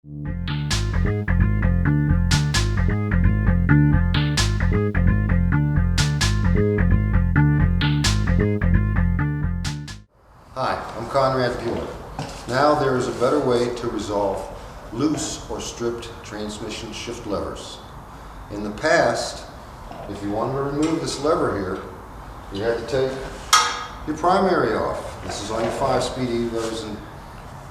Hi, I'm Conrad Buehler. Now there is a better way to resolve loose or stripped transmission shift levers. In the past, if you wanted to remove this lever here, you had to take your primary off. This is on your 5-speed Evos and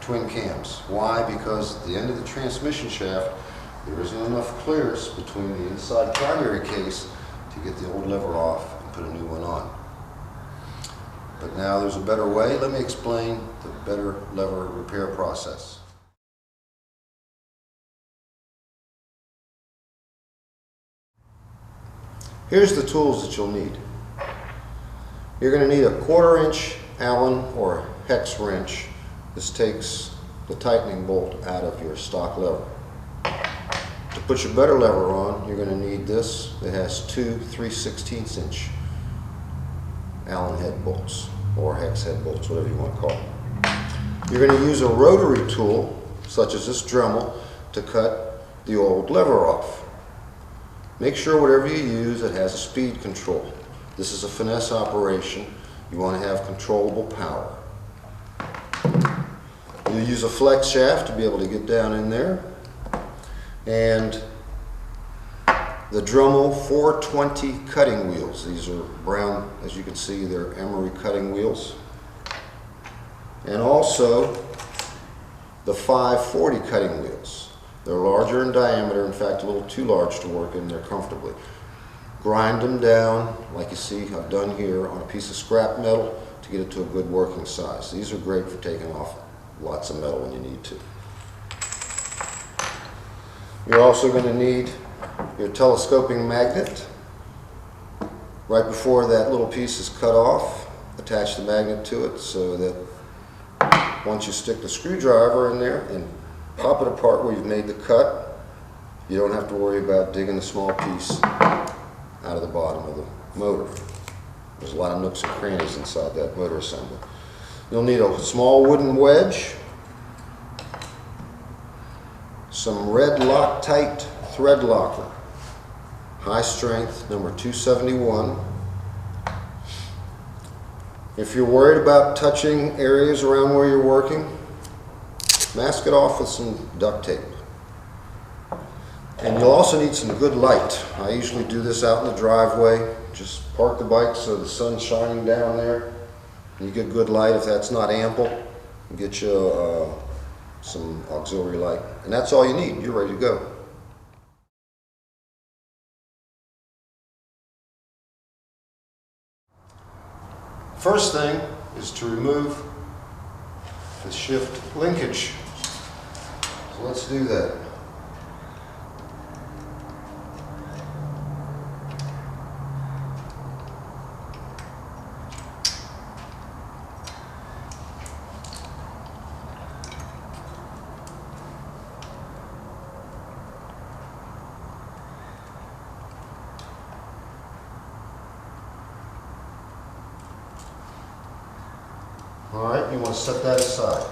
twin cams. Why? Because at the end of the transmission shaft, there isn't enough clearance between the inside primary case to get the old lever off and put a new one on. But now there's a better way. Let me explain the Betterlever repair process. Here's the tools that you'll need. You're going to need a 1/4 inch Allen or hex wrench. This takes the tightening bolt out of your stock lever. To put your Betterlever on, you're going to need this. It has two 3/16 inch Allen head bolts or hex head bolts, whatever you want to call them. You're going to use a rotary tool such as this Dremel to cut the old lever off. Make sure whatever you use, it has a speed control. This is a finesse operation. You want to have controllable power. You'll use a flex shaft to be able to get down in there, and the Dremel 420 cutting wheels. These are brown, as you can see, they're emery cutting wheels. And also the 540 cutting wheels. They're larger in diameter, in fact a little too large to work in there comfortably. Grind them down, like you see I've done here, on a piece of scrap metal to get it to a good working size. These are great for taking off lots of metal when you need to. You're also going to need your telescoping magnet. Right before that little piece is cut off, attach the magnet to it so that once you stick the screwdriver in there and pop it apart where you've made the cut, you don't have to worry about digging the small piece out of the bottom of the motor. There's a lot of nooks and crannies inside that motor assembly. You'll need a small wooden wedge, some red Loctite thread locker, high strength, number 271. If you're worried about touching areas around where you're working, mask it off with some duct tape. And you'll also need some good light. I usually do this out in the driveway. Just park the bike so the sun's shining down there. And you get good light. If that's not ample, get you some auxiliary light. And that's all you need. You're ready to go. First thing is to remove the shift linkage. So let's do that. All right, you want to set that aside.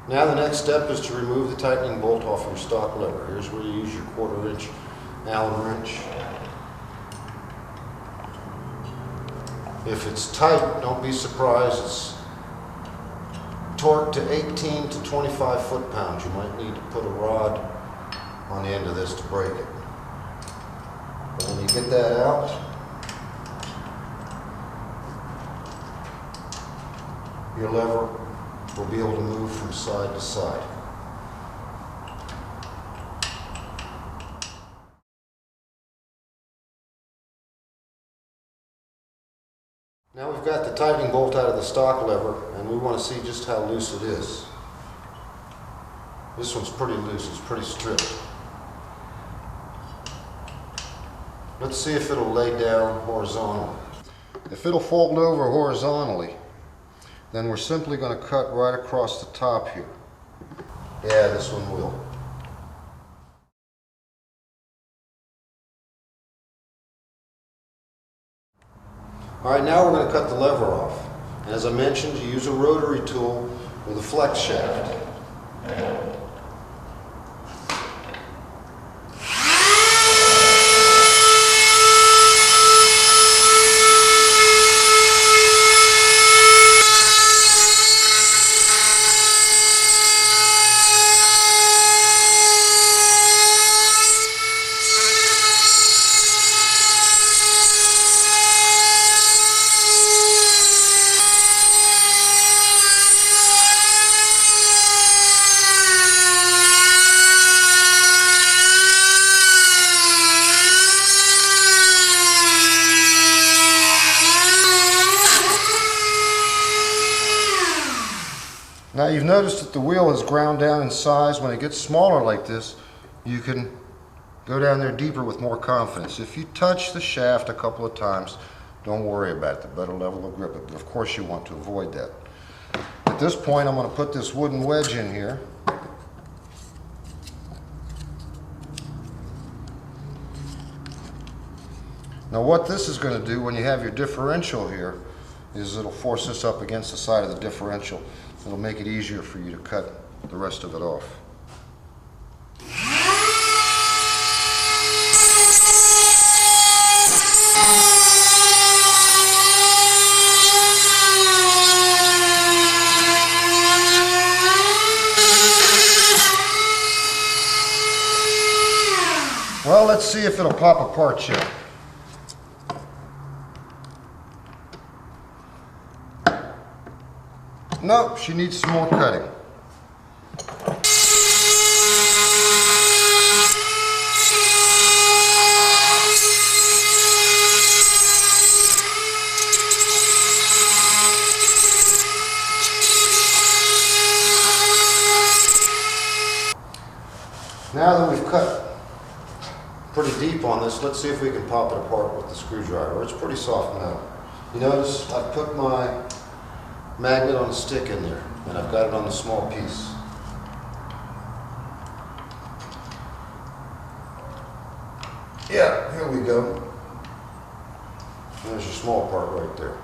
Now the next step is to remove the tightening bolt off your stock lever. Here's where you use your 1/4 inch Allen wrench. If it's tight, don't be surprised. It's torqued to 18 to 25 foot-pounds. You might need to put a rod on the end of this to break it. But when you get that out, your lever will be able to move from side to side. Now we've got the tightening bolt out of the stock lever, and we want to see just how loose it is. This one's pretty loose, it's pretty stripped. Let's see if it'll lay down horizontally. If it'll fold over horizontally, then we're simply going to cut right across the top here. Yeah, this one will. Alright, now we're going to cut the lever off. And as I mentioned, you use a rotary tool with a flex shaft. Now you've noticed that the wheel has ground down in size. When it gets smaller like this, you can go down there deeper with more confidence. If you touch the shaft a couple of times, don't worry about it. The Betterlever will grip it, but of course you want to avoid that. At this point, I'm going to put this wooden wedge in here. Now what this is going to do when you have your differential here is it'll force this up against the side of the differential. It'll make it easier for you to cut the rest of it off. Well, let's see if it'll pop apart yet. Nope, she needs some more cutting. Now that we've cut pretty deep on this, let's see if we can pop it apart with the screwdriver. It's pretty soft metal. You notice I've put my magnet on a stick in there, and I've got it on the small piece. Yeah, here we go. There's your small part right there.